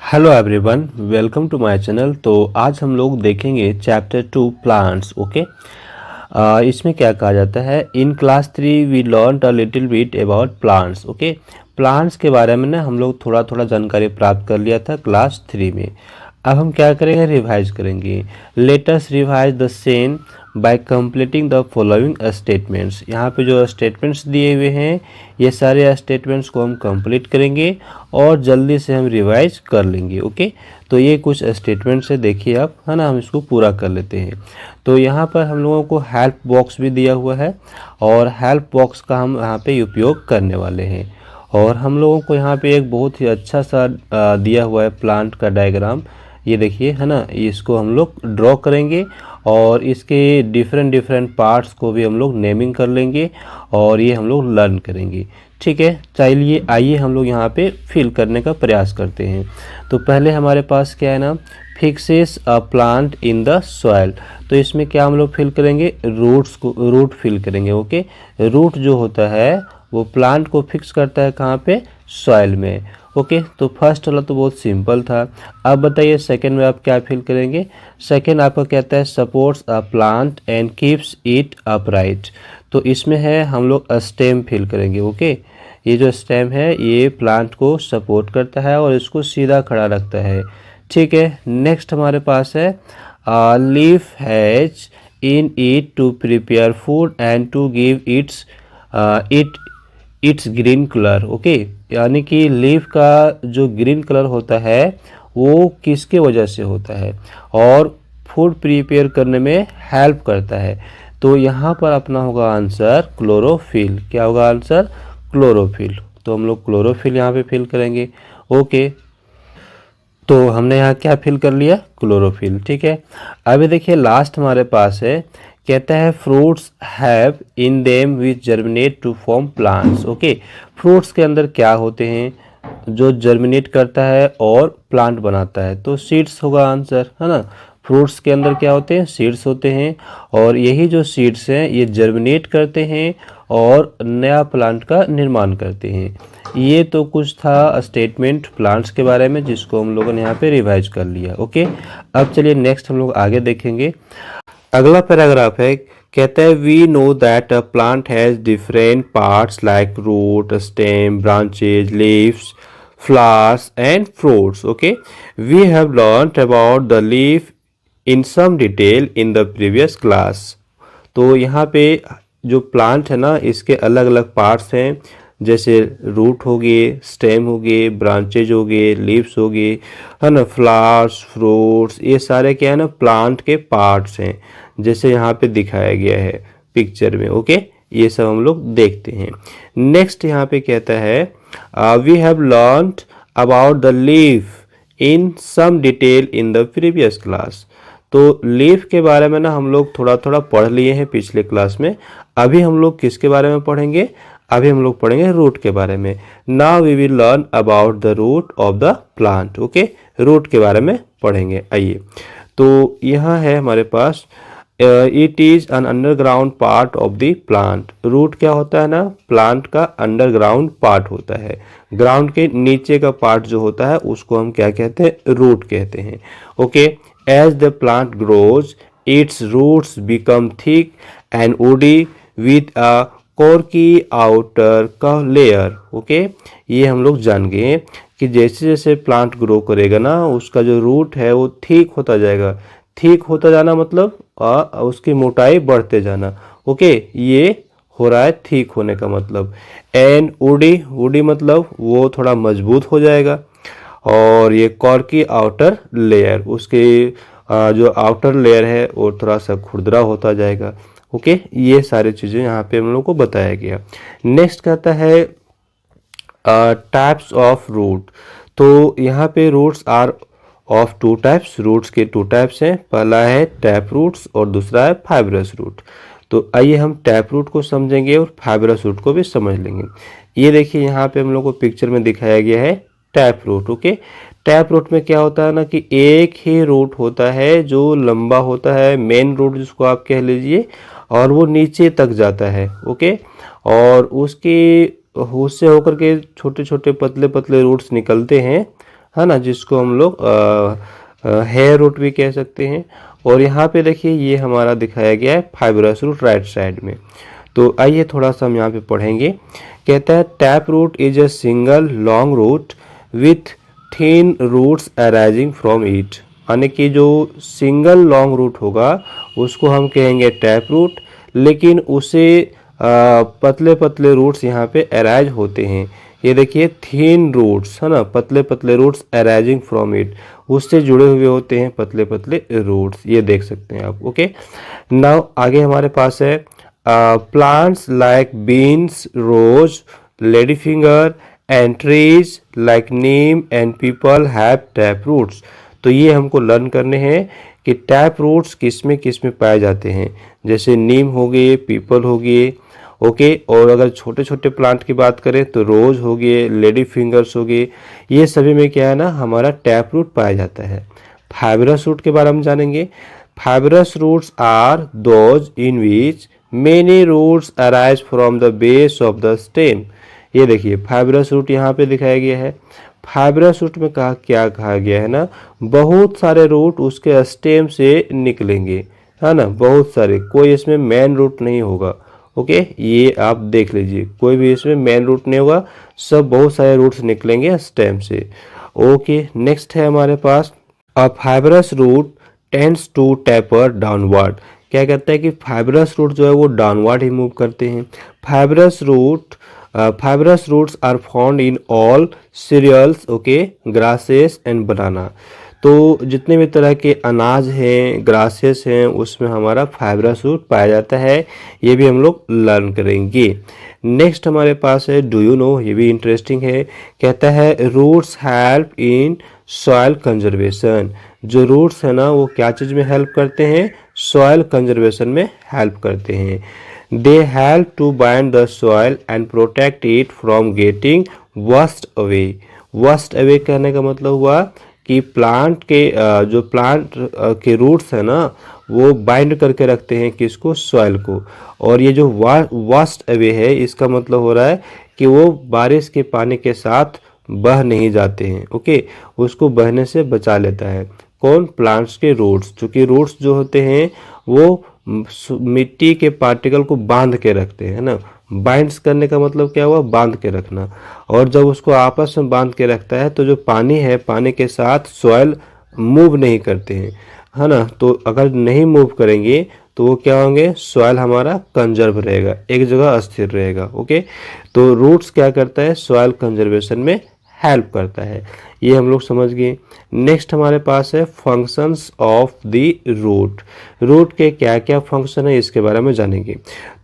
Hello everyone, welcome to my channel. तो आज हम लोग देखेंगे चैप्टर 2 प्लांट्स। ओके, इसमें क्या कहा जाता है, in class 3 we learn a little bit about plants. Okay, plants के बारे में ना हम लोग थोड़ा थोड़ा जानकारी प्राप्त कर लिया था क्लास 3 में। अब हम क्या करेंगे, रिवाइज करेंगे। Let us revise the same bye completing the following statements. यहाँ पे जो स्टेटमेंट्स दिए हुए हैं ये सारे स्टेटमेंट्स को हम कंप्लीट करेंगे और जल्दी से हम रिवाइज कर लेंगे। ओके, तो ये कुछ स्टेटमेंट्स है, देखिए आप, है ना। हम इसको पूरा कर लेते हैं। तो यहाँ पर हम लोगों को हेल्प बॉक्स भी दिया हुआ है और हेल्प बॉक्स का हम यहाँ पे उपयोग करने वाले हैं। और हम लोगों को यहाँ पे एक बहुत ही अच्छा सा दिया हुआ है प्लांट का डायग्राम, ये देखिए, है ना। इसको हम लोग ड्रॉ करेंगे और इसके डिफरेंट डिफरेंट पार्ट्स को भी हम लोग नेमिंग कर लेंगे और ये हम लोग लर्न करेंगे। ठीक है, चलिए आइए हम लोग यहाँ पे फिल करने का प्रयास करते हैं। तो पहले हमारे पास क्या है ना, fixes a plant in the soil. तो इसमें क्या हम लोग फिल करेंगे, रूट्स को, रूट फिल करेंगे। ओके, रूट जो होता है वो प्लांट को फिक्स करता है कहाँ पे, सॉइल में। ओके, तो फर्स्ट वाला तो बहुत सिंपल था। अब बताइए सेकंड में आप क्या फिल करेंगे। सेकंड आपका कहता है supports a plant and keeps it upright. तो इसमें है हम लोग स्टेम फिल करेंगे। ओके, ये जो स्टेम है ये प्लांट को सपोर्ट करता है और इसको सीधा खड़ा रखता है। ठीक है, नेक्स्ट हमारे पास है leaf has in it to prepare food and to give its green colour. Okay, यानी कि लीफ का जो ग्रीन कलर होता है वो किसके वजह से होता है, और फूड प्रिपेयर करने में हेल्प करता है। तो यहाँ पर अपना होगा आंसर क्लोरोफिल। क्या होगा आंसर, क्लोरोफिल। तो हम लोग क्लोरोफिल यहाँ पे फिल करेंगे। ओके, तो हमने यहाँ क्या फिल कर लिया, क्लोरोफिल। ठीक है, अभी देखिए लास्ट हमारे पास है, कहता है fruits have in them which germinate to form plants. Okay, fruits के अंदर क्या होते हैं जो जर्मिनेट करता है और प्लांट बनाता है, तो सीड्स होगा आंसर, है ना। फ्रूट्स के अंदर क्या होते हैं, सीड्स होते हैं, और यही जो सीड्स हैं ये जर्मिनेट करते हैं और नया प्लांट का निर्माण करते हैं। ये तो कुछ था स्टेटमेंट प्लांट्स के बारे में जिसको हम लोगों ने यहाँ पे रिवाइज कर लिया। ओके, अब चलिए नेक्स्ट हम लोग आगे देखेंगे। अगला पैराग्राफ है, कहता है we know that a plant has different parts like root, stem, branches, leaves, flowers and fruits. Okay, we have learned about the leaf in some detail in the previous class. तो यहाँ पे जो plant है ना इसके अलग अलग parts हैं, जैसे रूट हो गए, स्टेम हो गए, ब्रांचेज हो गए, लीव्स हो गए, है ना, फ्लावर्स, फ्रूट्स, ये सारे क्या है ना प्लांट के पार्ट्स हैं, जैसे यहाँ पे दिखाया गया है पिक्चर में। ओके, ये सब हम लोग देखते हैं। नेक्स्ट यहाँ पे कहता है we have learned about the leaf in some detail in the previous class. तो लीफ के बारे में ना हम लोग थोड़ा थोड़ा पढ़ लिए हैं पिछले क्लास में। अभी हम लोग किसके बारे में पढ़ेंगे, अभी हम लोग पढ़ेंगे रूट के बारे में। Now we will learn about the root of the plant. Okay, root के बारे में पढ़ेंगे। आइए, तो यहाँ है हमारे पास it is an underground part of the plant. Root क्या होता है ना, प्लांट का अंडरग्राउंड पार्ट होता है। ग्राउंड के नीचे का पार्ट जो होता है उसको हम क्या कहते हैं, रूट कहते हैं। Okay, as the plant grows its roots become thick and woody with a corky outer का लेयर। ओके, ये हम लोग जान गए कि जैसे जैसे प्लांट ग्रो करेगा ना उसका जो रूट है वो ठीक होता जाएगा। ठीक होता जाना मतलब उसकी मोटाई बढ़ते जाना। ओके, ये हो रहा है ठीक होने का मतलब। एंड वुडी, वुडी मतलब वो थोड़ा मजबूत हो जाएगा। और ये कॉर्की आउटर लेयर, उसके जो आउटर लेयर है वो थोड़ा सा खुरदरा होता जाएगा। ओके, ये सारी चीज़ें यहाँ पे हम लोग को बताया गया। नेक्स्ट कहता है टाइप्स ऑफ रूट। तो यहाँ पे roots are of two types. Roots के टू टाइप्स हैं, पहला है टैप रूट्स और दूसरा है फाइब्रस रूट। तो आइए हम टैप रूट को समझेंगे और फाइब्रस रूट को भी समझ लेंगे। ये देखिए यहाँ पे हम लोग को पिक्चर में दिखाया गया है tap root. Okay, tap root में क्या होता है ना कि एक ही रूट होता है जो लंबा होता है, मेन रूट जिसको आप कह लीजिए, और वो नीचे तक जाता है। ओके, और उसके उससे होकर के छोटे छोटे पतले पतले रूट्स निकलते हैं है ना, जिसको हम लोग हेयर रूट भी कह सकते हैं। और यहाँ पे देखिए ये हमारा दिखाया गया है फाइब्रस रूट राइट साइड में। तो आइए थोड़ा सा हम यहाँ पे पढ़ेंगे। कहता है tap root is a single long root with thin roots arising from it, यानी कि जो सिंगल लॉन्ग रूट होगा उसको हम कहेंगे टैप रूट, लेकिन उसे पतले पतले रूट्स यहाँ पे अराइज होते हैं। ये देखिए थिन रूट्स है ना, पतले पतले रूट्स अराइजिंग फ्रॉम इट, उससे जुड़े हुए होते हैं पतले पतले रूट्स, ये देख सकते हैं आप। ओके, नाउ आगे हमारे पास है plants like beans, rose, lady finger and trees like neem and peepal have tap roots. तो ये हमको लर्न करने हैं कि टैप रूट्स किस में पाए जाते हैं, जैसे नीम हो गए, पीपल हो गए। ओके, और अगर छोटे छोटे प्लांट की बात करें तो रोज हो गए, लेडी फिंगर्स हो गए, ये सभी में क्या है ना, हमारा टैप रूट पाया जाता है। फाइब्रस रूट के बारे में जानेंगे। Fibrous roots are those in which many roots arise from the base of the stem. ये देखिए फाइब्रस रूट यहाँ पे दिखाया गया है। फाइब्रस रूट में क्या कहा गया है ना, बहुत सारे रूट उसके स्टेम से निकलेंगे, है ना, बहुत सारे, कोई इसमें मेन रूट नहीं होगा। ओके, ये आप देख लीजिए, कोई भी इसमें मेन रूट नहीं होगा, सब बहुत सारे रूट्स निकलेंगे स्टेम से। ओके, नेक्स्ट है हमारे पास a fibrous root tends to taper downward. क्या कहता है कि फाइब्रस रूट जो है वो डाउनवर्ड ही मूव करते हैं। Fibrous roots are found in all cereals, okay, grasses and banana. तो जितने भी तरह के अनाज हैं, ग्रासेस हैं, उसमें हमारा फाइब्रस रूट पाया जाता है, ये भी हम लोग लर्न करेंगे। नेक्स्ट हमारे पास है डू यू नो, ये भी इंटरेस्टिंग है। कहता है roots help in soil conservation. जो रूट्स है ना वो क्या चीज़ में हेल्प करते हैं, सॉइल कंजर्वेशन में हेल्प करते हैं। They help to bind the soil and protect it from getting washed away. Washed away कहने का मतलब हुआ कि प्लांट के जो प्लांट के रूट्स है ना वो बाइंड करके रखते हैं किसको, सॉइल को। और ये जो वस्ट अवे है इसका मतलब हो रहा है कि वो बारिश के पानी के साथ बह नहीं जाते हैं। ओके, उसको बहने से बचा लेता है कौन, प्लांट्स के रूट्स। चूँकि रूट्स जो होते हैं वो मिट्टी के पार्टिकल को बांध के रखते हैं ना, बाइंड्स करने का मतलब क्या हुआ, बांध के रखना। और जब उसको आपस में बांध के रखता है तो जो पानी है, पानी के साथ सॉइल मूव नहीं करते हैं, है ना। तो अगर नहीं मूव करेंगे तो वो क्या होंगे, सॉइल हमारा कंजर्व रहेगा, एक जगह स्थिर रहेगा। ओके, तो रूट्स क्या करता है, सॉइल कंजर्वेशन में हेल्प करता है, ये हम लोग समझ गए। नेक्स्ट हमारे पास है functions of the root. Root के क्या क्या फंक्शन है इसके बारे में जानेंगे।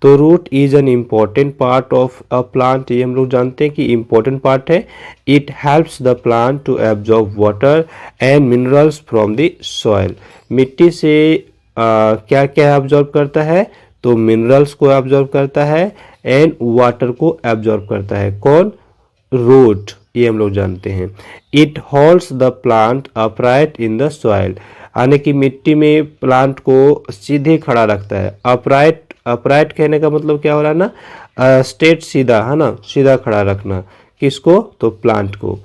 तो root is an important part of a plant, ये हम लोग जानते हैं कि इम्पॉर्टेंट पार्ट है। It helps the plant to absorb water and minerals from the soil. मिट्टी से क्या क्या एब्जॉर्ब करता है, तो मिनरल्स को एब्जॉर्ब करता है एंड वाटर को एब्जॉर्ब करता है कौन, रूट, ये हम लोग जानते हैं। It holds the plant upright in the soil, यानी कि मिट्टी में प्लांट को सीधे खड़ा रखता है। अपराइट, अपराइट कहने का मतलब क्या हो रहा है ना, स्ट्रेट, सीधा, है ना, सीधा खड़ा रखना, किसको, तो प्लांट को।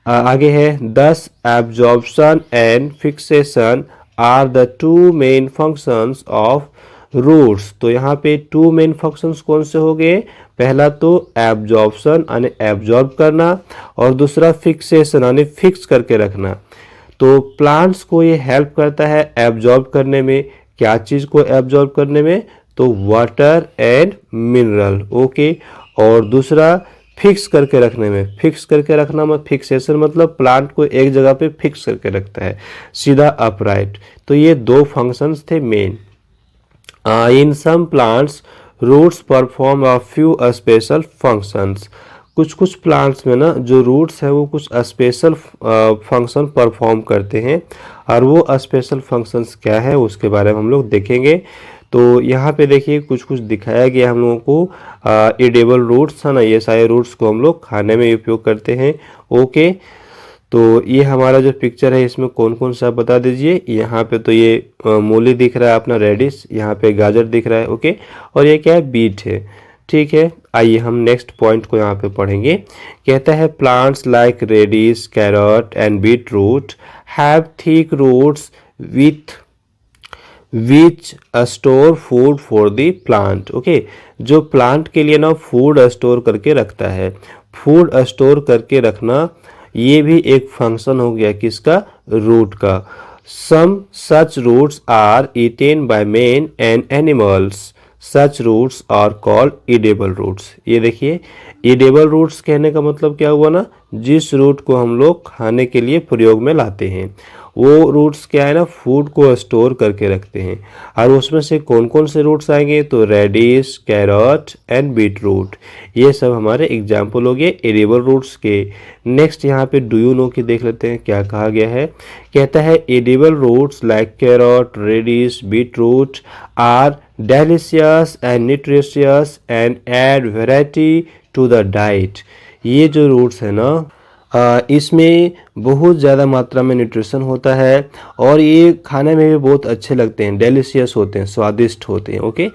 आगे है thus absorption and fixation are the two main functions of roots. तो यहाँ पे टू मेन फंक्शंस कौन से हो गए, पहला तो एब्जॉर्प्शन यानी एब्जॉर्ब करना, और दूसरा फिक्सेशन यानी फिक्स करके रखना। तो प्लांट्स को ये हेल्प करता है एब्जॉर्ब करने में, क्या चीज़ को एब्जॉर्ब करने में, तो वाटर एंड मिनरल। ओके, और दूसरा फिक्स करके रखने में, फिक्स करके रखना मत, फिक्सेशन मतलब प्लांट को एक जगह पे फिक्स करके रखता है, सीधा अपराइट। तो ये दो फंक्शंस थे main. In some plants roots perform a few special functions. कुछ कुछ प्लांट्स में ना जो रूट्स है वो कुछ स्पेशल फंक्शन परफॉर्म करते हैं, और वो स्पेशल फंक्शंस क्या है उसके बारे में हम लोग देखेंगे। तो यहाँ पे देखिए कुछ कुछ दिखाया गया हम लोगों को। एडिबल रूट्स है ना, ये सारे रूट्स को हम लोग खाने में उपयोग करते हैं। ओके, तो ये हमारा जो पिक्चर है इसमें कौन कौन सा बता दीजिए। यहाँ पे तो ये मूली दिख रहा है अपना, रेडिश, यहाँ पे गाजर दिख रहा है। ओके, और ये क्या है, बीट है। ठीक है, आइए हम नेक्स्ट पॉइंट को यहाँ पे पढ़ेंगे। कहता है plants like radish, carrot and beetroot have thick roots which store food for the plant. Okay, जो प्लांट के लिए ना फूड स्टोर करके रखता है। फूड स्टोर करके रखना ये भी एक फंक्शन हो गया किसका, रूट का। Some such roots are eaten by man and animals, such roots are called edible roots. ये देखिए, ईडेबल रूट्स कहने का मतलब क्या हुआ ना, जिस रूट को हम लोग खाने के लिए प्रयोग में लाते हैं वो रूट्स क्या है ना, फूड को स्टोर करके रखते हैं। और उसमें से कौन कौन से रूट्स आएंगे, तो radish, carrot and beetroot, ये सब हमारे एग्जाम्पल हो गए एडिबल रूट्स के। नेक्स्ट यहाँ पे डू यू नो की देख लेते हैं क्या कहा गया है। कहता है edible roots like carrot, radish, beetroot are delicious and nutritious and add variety to the diet। ये जो रूट्स है ना इसमें बहुत ज़्यादा मात्रा में न्यूट्रिशन होता है और ये खाने में भी बहुत अच्छे लगते हैं, डेलिशियस होते हैं, स्वादिष्ट होते हैं। ओके,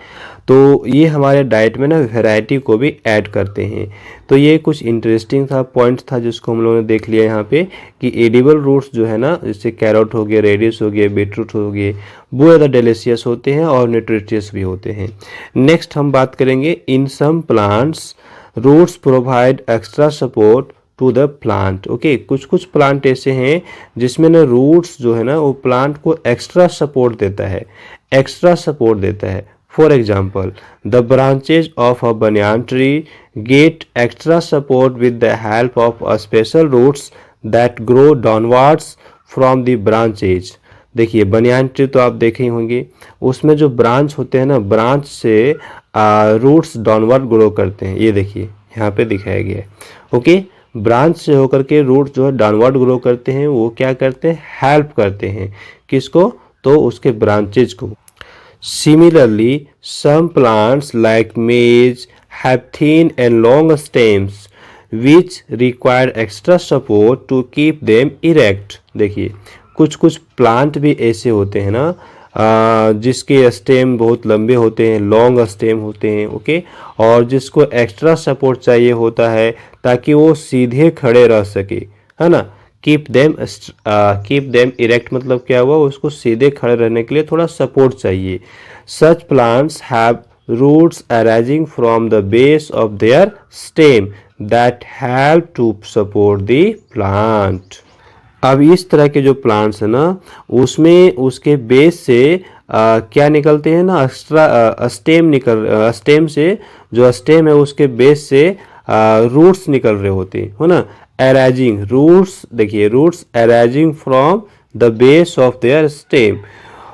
तो ये हमारे डाइट में ना वैरायटी को भी ऐड करते हैं। तो ये कुछ इंटरेस्टिंग था, पॉइंट था जिसको हम लोगों ने देख लिया यहाँ पे कि एडिबल रूट्स जो है ना, जैसे कैरट हो गए, रेडिश हो गए, बीटरूट हो गए, वो ज़्यादा डेलिशियस होते हैं और न्यूट्रिशियस भी होते हैं। नेक्स्ट हम बात करेंगे in some plants roots provide extra support to the plant. Okay, कुछ कुछ प्लांट ऐसे हैं जिसमें ना रूट्स जो है ना वो प्लांट को एक्स्ट्रा सपोर्ट देता है, एक्स्ट्रा सपोर्ट देता है। For example the branches of a banyan tree get extra support with the help of a special roots that grow downwards from the branches. देखिए बनियान ट्री तो आप देखे ही होंगे, उसमें जो ब्रांच होते हैं ना, ब्रांच से रूट्स डाउनवर्ड ग्रो करते हैं। ये देखिए यहाँ पे दिखाया गया है। ओके, ब्रांच से होकर के रूट जो है डाउनवर्ड ग्रो करते हैं, वो क्या करते हैं, हेल्प करते हैं किसको, तो उसके ब्रांचेज को। Similarly some plants like maize have thin and long stems which require extra support to keep them erect. देखिए कुछ कुछ प्लांट भी ऐसे होते हैं ना जिसके स्टेम बहुत लंबे होते हैं, लॉन्ग स्टेम होते हैं। ओके, और जिसको एक्स्ट्रा सपोर्ट चाहिए होता है ताकि वो सीधे खड़े रह सके, है ना। कीप देम इरेक्ट मतलब क्या हुआ, उसको सीधे खड़े रहने के लिए थोड़ा सपोर्ट चाहिए। Such plants have roots arising from the base of their stem that help to support the plant. अब इस तरह के जो प्लांट्स है ना, उसमें उसके बेस से क्या निकलते हैं ना, एक्स्ट्रा स्टेम से, जो स्टेम है उसके बेस से रूट्स निकल रहे होते हैं, है ना। अराइजिंग रूट्स, देखिए roots arising from the base of their stem,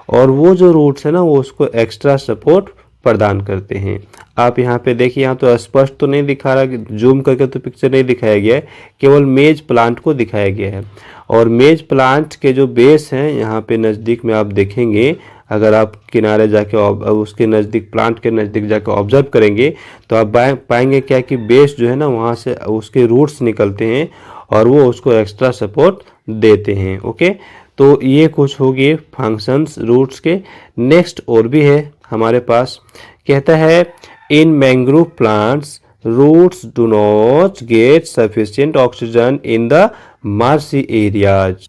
और वो जो रूट्स है ना वो उसको एक्स्ट्रा सपोर्ट प्रदान करते हैं। आप यहाँ पे देखिए, यहाँ तो स्पष्ट तो नहीं दिखा रहा, जूम करके तो पिक्चर नहीं दिखाया गया है, केवल मेज प्लांट को दिखाया गया है। और मेज प्लांट के जो बेस हैं यहाँ पे नज़दीक में आप देखेंगे, अगर आप किनारे जाके उसके नज़दीक, प्लांट के नज़दीक जाके ऑब्जर्व करेंगे तो आप पाएंगे क्या कि बेस जो है ना वहाँ से उसके रूट्स निकलते हैं और वो उसको एक्स्ट्रा सपोर्ट देते हैं। ओके, तो ये कुछ हो गए फंक्शंस रूट्स के। नेक्स्ट और भी है हमारे पास, कहता है in mangrove plants roots do not get sufficient oxygen in the marshy areas.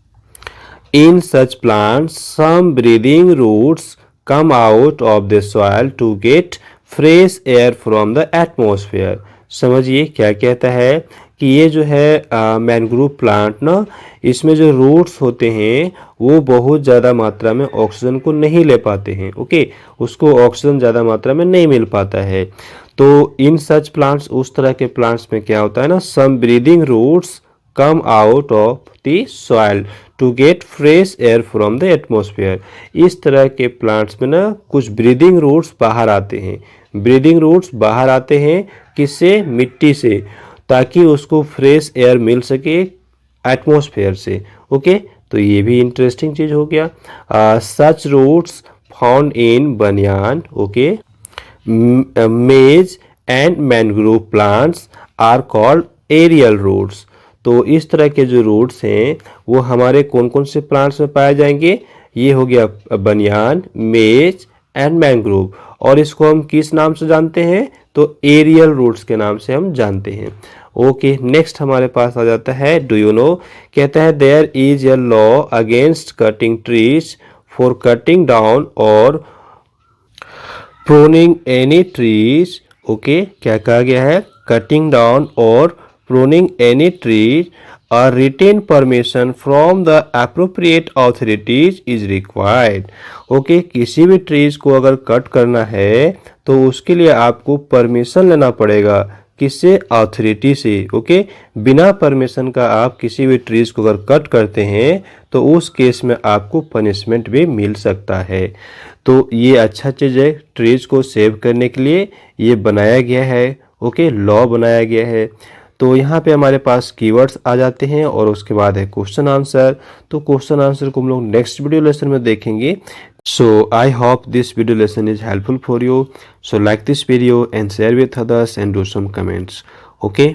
In such plants, some breathing roots come out of the soil to get fresh air from the atmosphere. समझिए क्या कहता है कि ये जो है mangrove plant ना, इसमें जो रूट्स होते हैं वो बहुत ज़्यादा मात्रा में ऑक्सीजन को नहीं ले पाते हैं। ओके, उसको ऑक्सीजन ज़्यादा मात्रा में नहीं मिल पाता है। तो इन सच प्लांट्स, उस तरह के प्लांट्स में क्या होता है ना, some breathing roots come out of the soil to get fresh air from the atmosphere। इस तरह के प्लांट्स में ना कुछ ब्रीदिंग रूट्स बाहर आते हैं। ब्रीदिंग रूट्स बाहर आते हैं किससे, मिट्टी से, ताकि उसको फ्रेश एयर मिल सके एटमॉस्फेयर से। ओके, तो ये भी इंटरेस्टिंग चीज़ हो गया। सच roots found in banyan, okay, maize and mangrove plants are called aerial roots. तो इस तरह के जो रूट्स हैं वो हमारे कौन कौन से प्लांट्स में पाए जाएंगे, ये हो गया बनियान, मेज एंड मैंग्रोव। और इसको हम किस नाम से जानते हैं, तो एरियल रूट्स के नाम से हम जानते हैं। ओके, नेक्स्ट हमारे पास आ जाता है डू यू नो। कहता है there is a law against cutting trees for cutting down और प्रूनिंग एनी ट्रीज। ओके, क्या कहा गया है, कटिंग डाउन और pruning any trees a written permission from the appropriate authorities is required। Okay, किसी भी ट्रीज को अगर कट करना है तो उसके लिए आपको परमिशन लेना पड़ेगा, किससे, अथॉरिटी से। ओके, बिना परमिशन का आप किसी भी ट्रीज को अगर कट करते हैं तो उस केस में आपको पनिशमेंट भी मिल सकता है। तो ये अच्छा चीज़ है, ट्रीज को सेव करने के लिए ये बनाया गया है। ओके, लॉ बनाया गया है। तो यहाँ पे हमारे पास कीवर्ड्स आ जाते हैं और उसके बाद है क्वेश्चन आंसर। तो क्वेश्चन आंसर को हम लोग नेक्स्ट वीडियो लेसन में देखेंगे। So I hope this video lesson is helpful for you. So like this video and share with others and do some comments. Okay,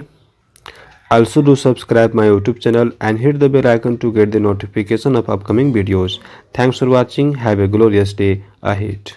also do subscribe my YouTube channel and hit the bell icon to get the notification of upcoming videos. Thanks for watching. Have a glorious day ahead.